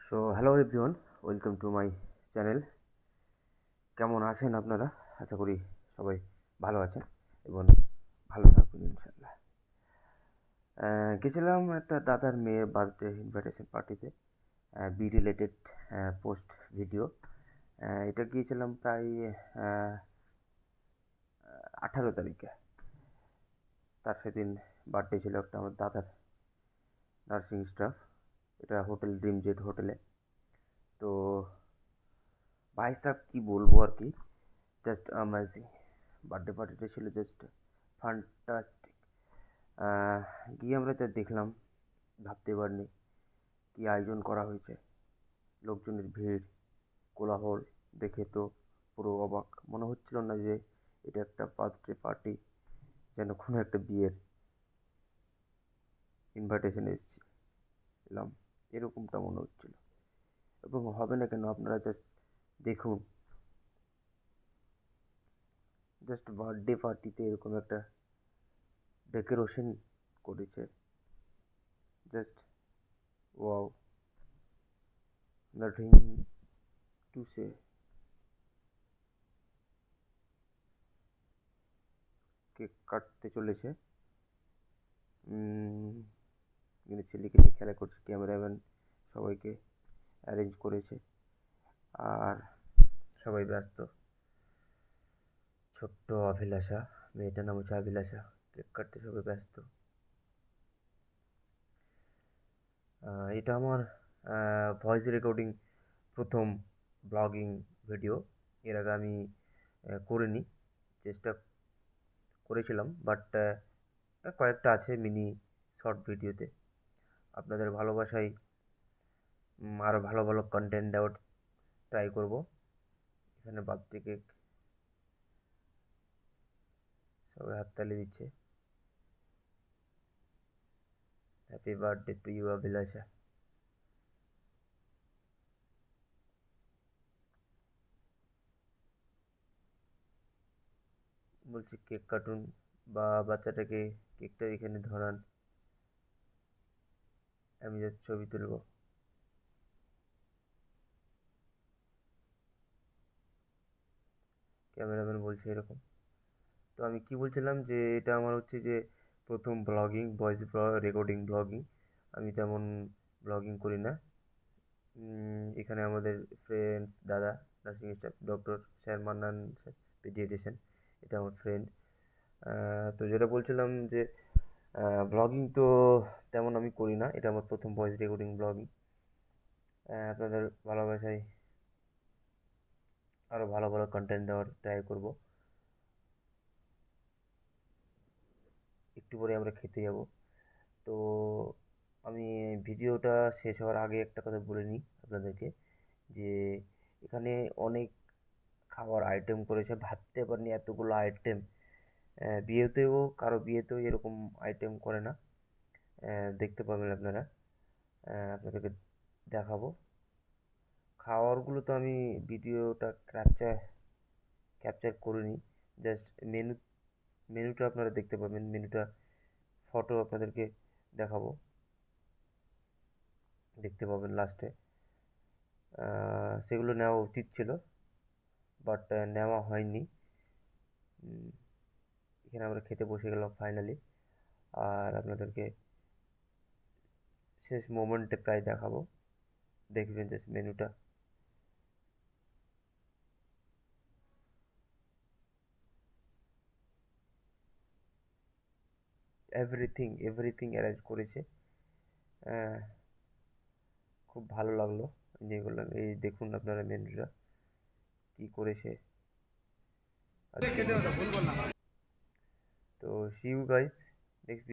So hello everyone, welcome to my channel. কেমন আছেন আপনারা? আশা করি সবাই ভালো আছেন এবং ভালো থাকুন ইনশাল্লাহ। গেছিলাম একটা দাদার মেয়ের বার্থডে ইনভাইটেশন পার্টিতে, বি রিলেটেড পোস্ট ভিডিও। এটা গিয়েছিলাম প্রায় 18 তারিখে। তার সেদিন বার্থডে ছিল একটা আমার দাদার নার্সিং স্টাফ। এটা হোটেল ড্রিম জেড হোটেলে। তো ভাই সাহেব কী বলবো আর কি, জাস্ট অ্যামেজিং। বার্থডে পার্টিটা ছিল জাস্ট ফ্যান্টাস্টিক। গিয়ে আমরা যা দেখলাম ভাবতে পারিনি কী আয়োজন করা হয়েছে। লোকজনের ভিড়, কোলাহল দেখে তো পুরো অবাক। মনে হচ্ছিল না যে এটা একটা বার্থডে পার্টি, যেন কোনো একটা বিয়ের ইনভাইটেশনে এলাম, এরকমটা মনে হচ্ছিল। এবং হবে না কেন, আপনারা জাস্ট দেখুন, জাস্ট বার্থডে পার্টিতে এরকম একটা ডেকোরেশন করেছে, just wow, nothing to say. Cake কাটতে চলেছে, কিন্তু ছেলেকে নিয়ে খেলা করছে, ক্যামেরাম্যান সবাইকে অ্যারেঞ্জ করেছে আর সবাই ব্যস্ত। ছোট্ট অভিলাষা, মেয়েটার নাম হচ্ছে অভিলাষা, কেক কাটতে সবাই ব্যস্ত। এটা আমার ভয়েস রেকর্ডিং প্রথম ব্লগিং ভিডিও। এর আগে আমি করিনি, চেষ্টা করেছিলাম, বাট কয়েকটা আছে মিনি শর্ট ভিডিওতে। আপনাদের ভালোবাসায় আরও ভালো ভালো কন্টেন্ট দেওয়ার ট্রাই করব। এখানে বার্থডে কেক, সবাই হাততালি দিচ্ছে। Happy birthday to you অভিলাষা। বলছি কেক কাটুন বা বাচ্চাটাকে কেকটা এখানে ধরান, আমি জাস্ট ছবি তুলব। ক্যামেরাম্যান বলছে এরকম। তো আমি কি বলছিলাম যে এটা আমার হচ্ছে যে প্রথম ব্লগিং, ভয়েস রেকর্ডিং ব্লগিং। আমি তেমন ব্লগিং করি না। এখানে আমাদের ফ্রেন্ডস দাদা, nursing staff doctor sir Mannan sir, paediatrician, এটা আমার ফ্রেন্ড। তো যেটা বলছিলাম যে ব্লগিং তো তেমন আমি করি না, এটা আমার প্রথম ভয়েস রেকর্ডিং ব্লগিং। আপনাদের ভালোবাসায় আরও ভালো ভালো কন্টেন্ট দেওয়ার ট্রাই করব। একটু পরে আমরা খেতে যাব। তো আমি ভিডিওটা শেষ হওয়ার আগে একটা কথা বলে নিই আপনাদেরকে, যে এখানে অনেক খাবার আইটেম করেছে, ভাবতে পারিনি এতগুলো আইটেম। বিয়েতেও, কারো বিয়েতেও এরকম আইটেম করে না। দেখতে পাবেন আপনারা, আপনাদেরকে দেখাবো। খাওয়ারগুলো তো আমি ভিডিওটা ক্যাপচার করিনি, জাস্ট মেনুটা আপনারা দেখতে পাবেন, মেনুটা ফটো আপনাদেরকে দেখাবো, দেখতে পাবেন লাস্টে। সেগুলো নেওয়া উচিত ছিল, বাট নেওয়া হয়নি। এখানে আমরা খেতে বসে গেলাম ফাইনালি, আর আপনাদেরকে শেষ মোমেন্টে প্রায় দেখাবো, দেখবেন জাস্ট মেনুটা। এভরিথিং এভরিথিং অ্যারেঞ্জ করেছে। খুব ভালো লাগলো যেগুলো, এই দেখুন আপনারা মেনুটা কি করেছে। তো সি ইউ গাইস